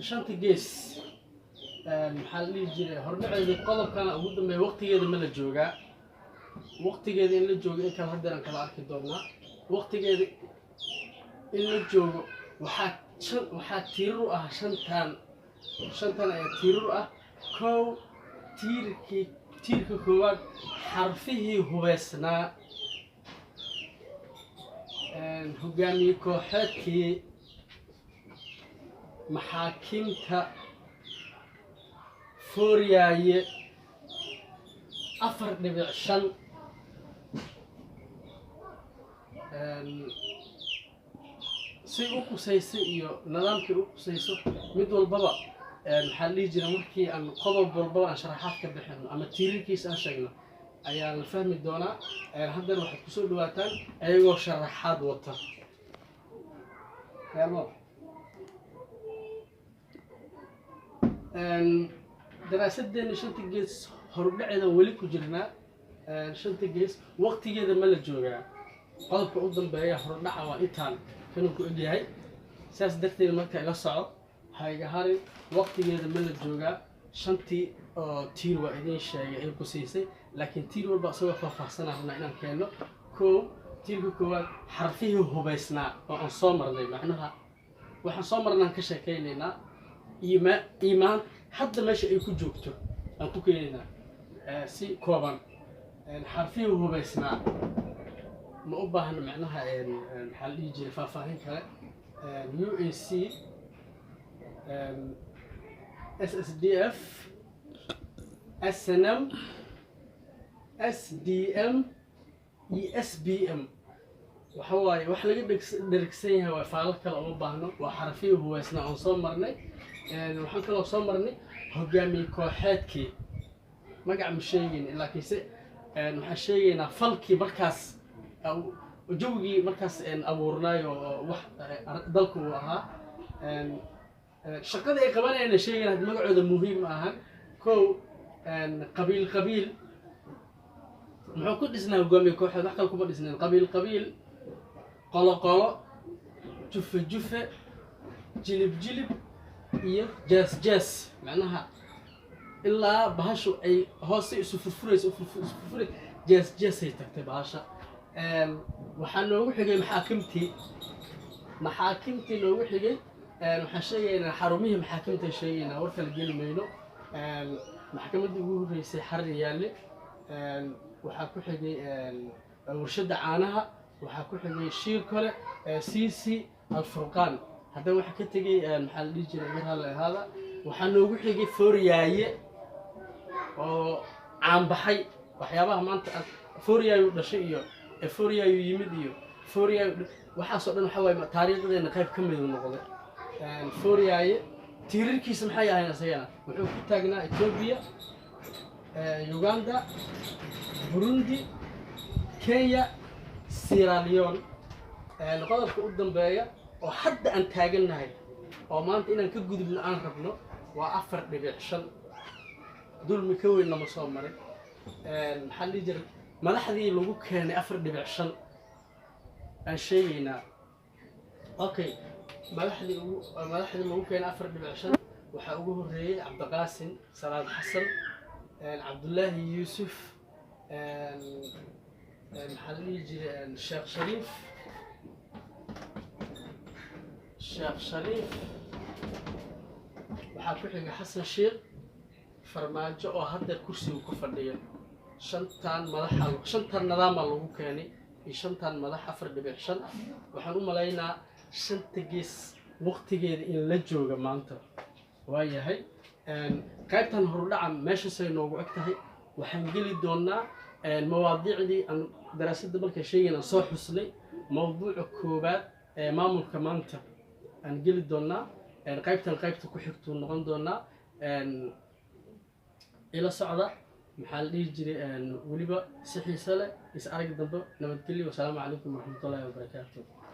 shanta gees maxaa la dhihi jiray hordhaceeda qodobkana ugu dambeeya waqtigeeda ma la joogaa waqtigeeda in la joogo in kale haddeer aan kala arki doonaa waqtigeeda in la joogo waxaa tiirar u ah shantan ayaa tiirar u ah kow tiirka koowaad xarfihii hubeysnaa hogaamiye kooxeedkii maxaakiimta fooriyaaye 4.5 si u qusaysay iyo nidaamkii u qusayso mid walbaba maxaa la dhihi jiray markii aan qodob walbaba aan sharaxaad ka bixino ama tiirarkiisa aan sheegno ayaa la fahmi doonaa haddana waxaad kusoo dhawaataan ayagoo sharaxaad wata daraasadeena shanta gees horudhaceeda weli ku jirnaa shanta gees waqtigeeda ma la joogaa qodobka u dambeeya horudhaca waa intaan kanuu ku egyahay saas darteed marka ila soco hayga harin waqtigeeda ma la joogaa shantii oo tiir waa idin sheegay ay ku siisay laakiin tiir walba asagoo faahfaahsanaa rabnaa inaan keenno kow tiirka koowaad xarfihii hubaysnaa oo aan soo marnay macnaha waxaan soo marnaan ka sheekaynaynaa iimaan hadda meesha ay ku joogto aan ku keenaynaa si kooban xarfihii hubaysnaa ma u baahna macnaha maxaa la dhihi jiray faahfaahin kale UAC SSDF SNM SDM SBM waxa waaye wax laga dhergsan yahay waa faalo kale uma baahno waa xarfihii hubaysnaa aan soo marnay waxaan kaloo soo marnay hogaamiye kooxeedkii magac ma sheegayna laakiinse waxaan sheegaynaa falkii markaas jawgii markaas abuurnaayo wax dalku uu ahaa shaqadii ay qabanayaan sheegayna magacooda muhiim ma ahan kow qabiil muxuu ku dhisnaa hogaamiye kooxeed wax kale kuma dhisneen qabiil qolo jufe jilib iyo jaas macnaha ilaa bahashu ay hoose isu furfurayso jaasay tagtay bahasha waxaa noogu xigay maxaakimtii noogu xigay waxaan sheegaynaa xarumihii maxaakimta sheegaynaa war kala geli mayno maxkamadda ugu horreysay xarri yaalle waxaa ku xigay warshadda caanaha waxaa ku xigay shiir kale CC alfurqaan haddana waxaa ka tegay maxaa la dhihi jiray mar hal ahaada waxaa noogu xigay fooriyaaye oo caanbaxay waxyaabaha maanta fooriyaayu dhashay iyo fooriyaayu yimid iyo fooriyaayu waxaasoo dhan waxaa waaye taariikhdeena qayb ka mid noqday fooriyaaye tiirarkiisa maxay ahayn asagana wuxuu ku taagnaa Ethiopia Uganda Burundi Kenya Sierra Leone qodobka u dambeeya oo hadda aan taagannahay oo maanta inaan ka gudubno aan rabno waa 4.5 dulmi ka weyn lama soo marin maxaa la jiray madaxdii lagu keenay 4.5 aan sheegaynaa okay madaxdii lagu keenay 4.5 waxaa ugu horeeyay Cabdiqaasim Salaad Xasan Cabdullaahi Yuusuf maxaa la jiray Sheekh Shariif waxaa ku xigay Xasan Sheekh farmaajo oo hadda kursiga ku fadhiya shantan nidaam lagu keenay iyo shantan madax 4.5 waxaan u maleynaa shanta gees waqtigeeda in la jooga maanta waa yahay qaybtan horudhaca meeshaasay noogu eg tahay waxaan geli doonaa mawaadiicdii aan daraasadda marka sheegayna soo xusnay mawduuca koobaad ee maamulka maanta aan geli doonaa qaybta ku xigtuu noqon doonaa ila socda maxaa la dhihi jiray weliba si xiiso leh is arag dambe nabadgelyo wasalaamu calaykum waraxmatullaahi wabarakaatuh